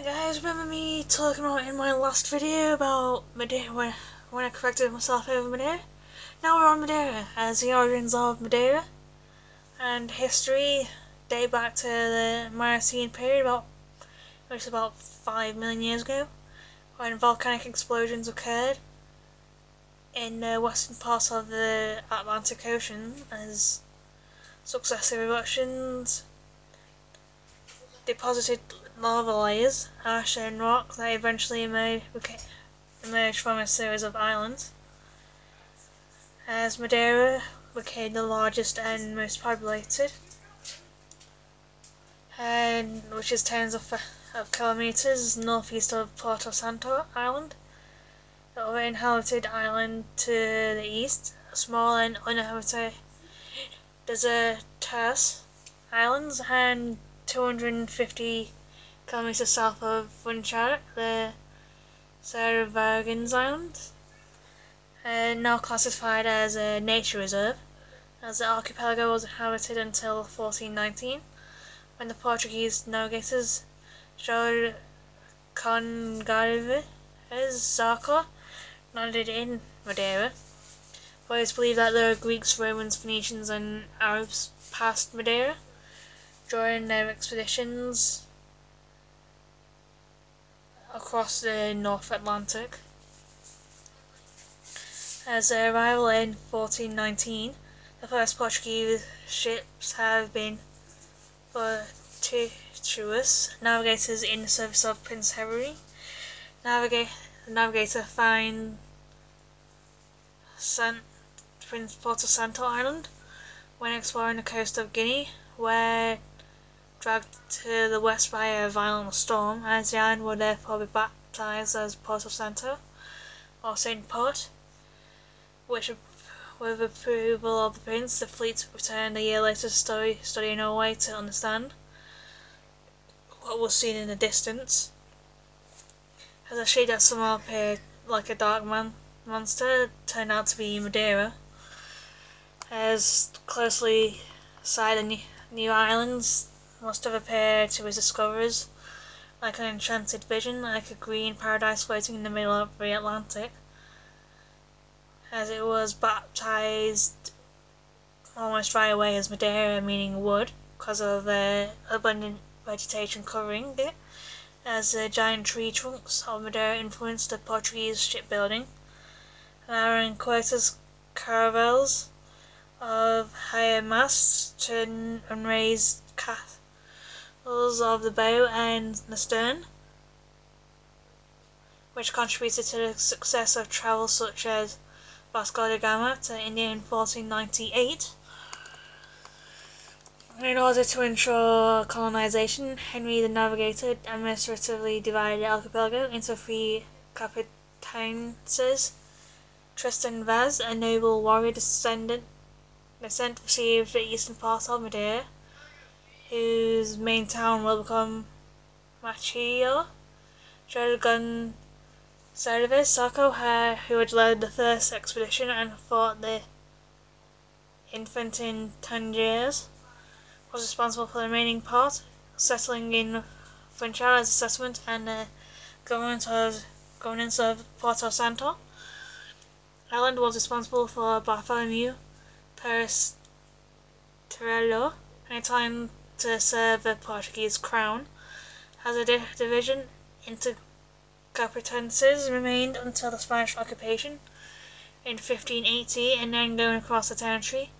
Guys, remember me talking about in my last video about Madeira when I corrected myself over Madeira? Now we're on Madeira, as the origins of Madeira and history date back to the Miocene period, which is about 5 million years ago, when volcanic explosions occurred in the western parts of the Atlantic Ocean as successive eruptions deposited lava layers, ash and rock that eventually emerged from a series of islands, as Madeira became the largest and most populated, and which is tens of kilometres northeast of Porto Santo Island. The other inhabited island to the east, a small and uninhabited desertous islands, and 250 kilometres south of Funchal, the Cervagins Islands, now classified as a nature reserve, as the archipelago was inhabited until 1419, when the Portuguese navigators João Congalvez Zarco landed in Madeira. For it is believed that the Greeks, Romans, Phoenicians and Arabs passed Madeira during their expeditions across the North Atlantic. As their arrival in 1419, the first Portuguese ships have been fortuitous navigators in the service of Prince Henry. The navigator finds Prince Porto Santo Island when exploring the coast of Guinea, where dragged to the west by a violent storm, as the island would therefore be baptized as Porto Santo, or Saint Port, which, with approval of the prince, the fleet returned a year later to study Norway to understand what was seen in the distance, as a ship that somehow appeared like a dark monster turned out to be Madeira, as closely beside the new islands must have appeared to his discoverers like an enchanted vision, like a green paradise floating in the middle of the Atlantic, as it was baptized almost right away as Madeira, meaning wood, because of the abundant vegetation covering it, as the giant tree trunks of Madeira influenced the Portuguese shipbuilding, allowing quotas caravels of higher masts to unraised castles of the bow and the stern, which contributed to the success of travel such as Vasco da Gama to India in 1498. In order to ensure colonization, Henry the Navigator administratively divided the archipelago into 3 capitances. Tristan Vaz, a noble warrior descent received the eastern part of Madeira, whose main town will become Madiera. João Gonçalves Zarco, who had led the first expedition and fought the infant in Tangiers, was responsible for the remaining part, settling in Funchal as a settlement and the governance of Porto Santo Island was responsible for Bartholomew Perestrello, an Italian to serve the Portuguese crown, as a division into capitances remained until the Spanish occupation in 1580, and then going across the territory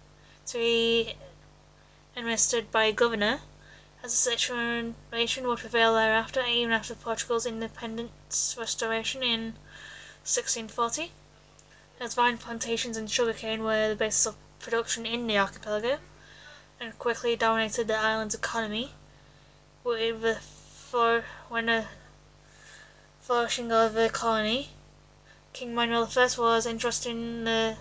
to be administered by a governor, as the situation would prevail thereafter, even after Portugal's independence restoration in 1640, as vine plantations and sugarcane were the basis of production in the archipelago, and quickly dominated the island's economy, when the flourishing of the colony. King Manuel I was interested in the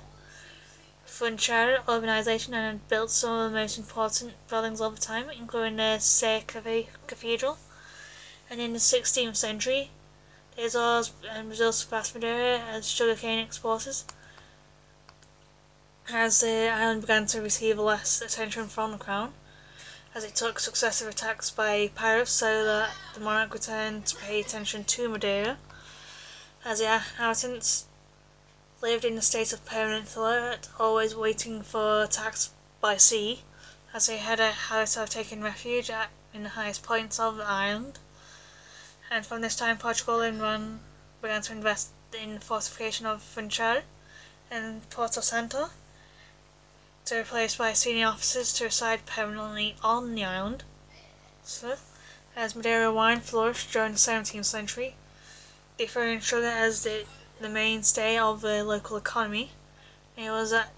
Funchal urbanization and had built some of the most important buildings of the time, including the Sé Cathedral, and in the 16th century, the Azores and Brazil surpassed Madeira as sugarcane exporters, as the island began to receive less attention from the crown, as it took successive attacks by pirates so that the monarch returned to pay attention to Madeira, as the inhabitants lived in a state of permanent threat, always waiting for attacks by sea, as they had a habit of taking refuge in the highest points of the island. And from this time Portugal and began to invest in the fortification of Funchal and Porto Santo, to replace by senior officers to reside permanently on the island. So, as Madeira wine flourished during the 17th century, differing sugar as the mainstay of the local economy. It was at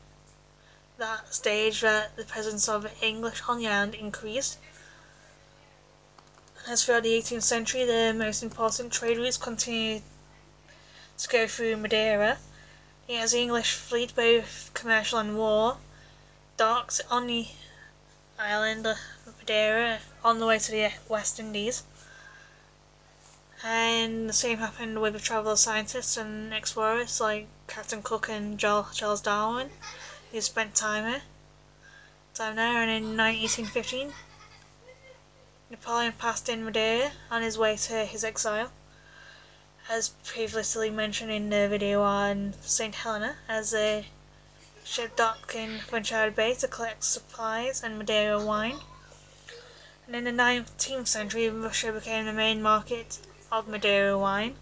that stage that the presence of English on the island increased. As throughout the 18th century, the most important trade routes continued to go through Madeira. As the English fleet, both commercial and war, docked on the island of Madiera on the way to the West Indies. And the same happened with the traveller scientists and explorers like Captain Cook and Charles Darwin, who spent time there. And in 1815, Napoleon passed in Madeira on his way to his exile, as previously mentioned in the video on St. Helena, as a ship docked in Funchal Bay to collect supplies and Madeira wine. And in the 19th century, Russia became the main market of Madeira wine,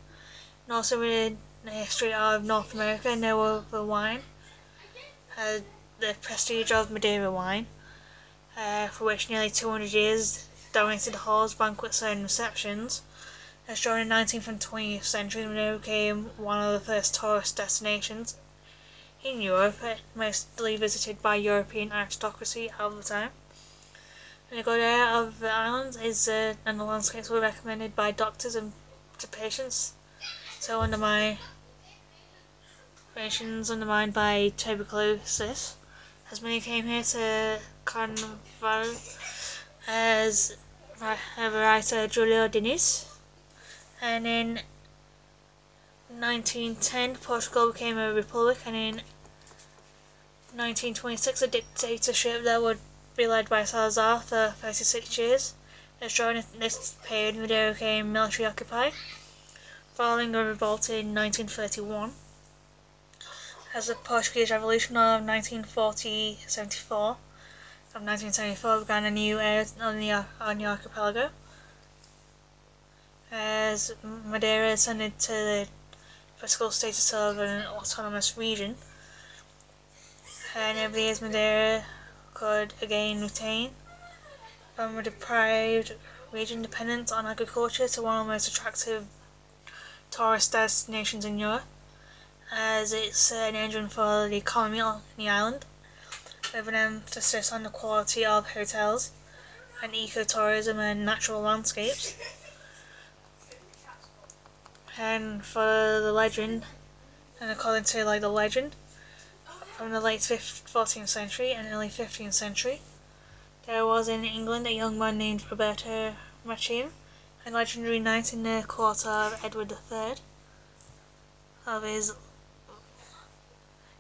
and also within the history of North America, no other wine had the prestige of Madeira wine, for which nearly 200 years dominated halls, banquets and receptions. As during the 19th and 20th century, Madeira became one of the first tourist destinations in Europe, mostly visited by European aristocracy of the time. And the good air of the island and the landscapes were recommended by doctors and to patients, so undermined by tuberculosis, as many came here to Carnaval, as the writer Julio Diniz. And in 1910 Portugal became a republic, and in 1926 a dictatorship that would be led by Salazar for 36 years. As during this period Madeira became military occupied, following a revolt in 1931. As the Portuguese Revolution of 1974 began a new era on the archipelago, as Madeira ascended to the political status of an autonomous region, and over the years Madeira could again retain from a deprived region dependent on agriculture to one of the most attractive tourist destinations in Europe, as it's an engine for the economy on the island, with an emphasis on the quality of hotels and ecotourism and natural landscapes. And for the legend, and according to the legend, from the late 14th century and early 15th century, there was in England a young man named Roberto Machim, a legendary knight in the court of Edward III.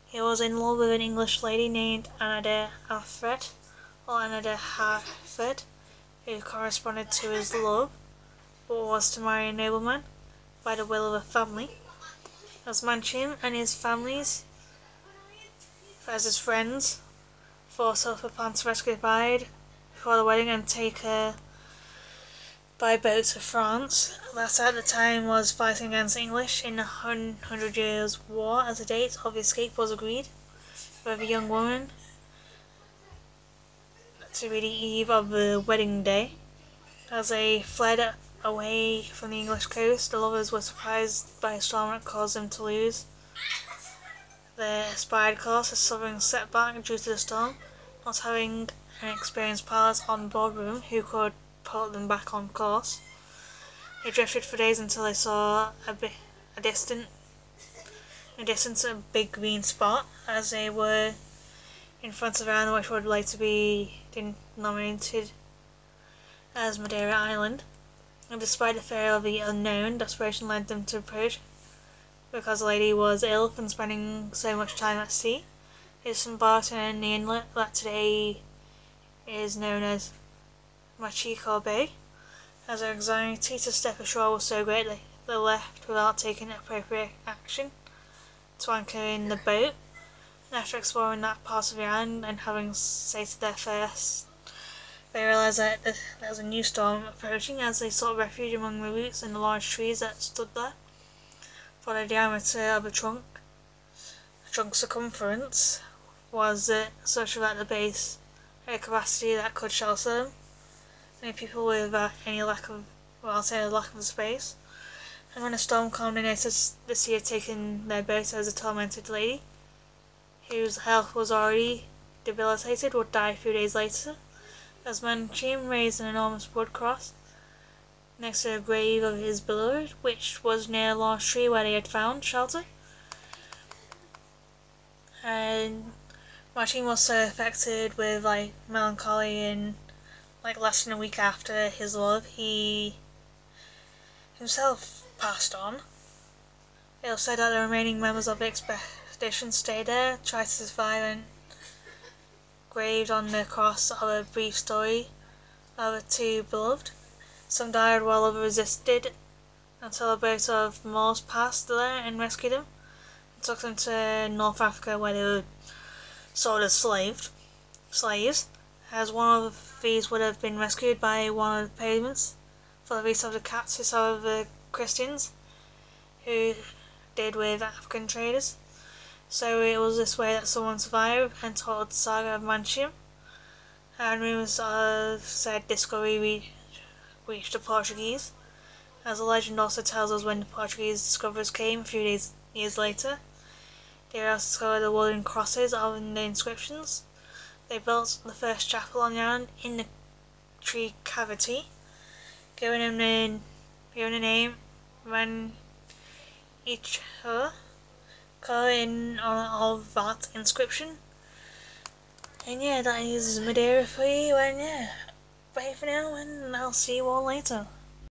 He was in love with an English lady named Anna de Alfred, or Anna de Harford, who corresponded to his love, but was to marry a nobleman by the will of the family. As Machim and his families, as his friends, foresaw a plan to rescue the bride before the wedding and take her by boat to France, that at the time was fighting against the English in the 100 Years' War, as the date of escape was agreed with the young woman to be the eve of the wedding day. As they fled away from the English coast, the lovers were surprised by a storm that caused them to lose their aspired course, a suffering setback due to the storm, not having an experienced pilot on board with them who could put them back on course. They drifted for days until they saw a distance a big green spot, as they were in front of an island which would later be denominated as Madeira Island. And despite the fear of the unknown, desperation led them to approach, because the lady was ill from spending so much time at sea. It disembarked in the inlet that today is known as Madiera Bay, as their anxiety to step ashore was so great they left without taking appropriate action to anchor in the boat. And after exploring that part of the island and having sated their thirst, they realised that there was a new storm approaching. As they sought refuge among the roots and the large trees that stood there. For the diameter of the trunk circumference was such that the base had a capacity that could shelter them, many people without any lack of space. And when a storm calmed, they noticed the sea had taken their boat as a tormented lady, whose health was already debilitated, would die a few days later. As Manchin raised an enormous wood cross next to the grave of his beloved, which was near a large tree where they had found shelter. And Manchin was so affected with melancholy and less than a week after his love, he himself passed on. It was said that the remaining members of the expedition stayed there, tried to survive, and engraved on the cross of a brief story of the two beloved. Some died while others resisted, until a boat of Moors passed there and rescued them, and took them to North Africa, where they were sold as slaves, as one of these would have been rescued by one of the payments for the release of the captives of the Christians, who did with African traders. So it was this way that someone survived and told the saga of Manchin, and rumours of said discovery reached the Portuguese. As the legend also tells us, when the Portuguese discoverers came a few years later, they also discovered the wooden crosses on the inscriptions. They built the first chapel on the island in the tree cavity, giving a name Madiera in honor of that inscription. And yeah, that is Madiera for you, and yeah, bye for now, and I'll see you all later.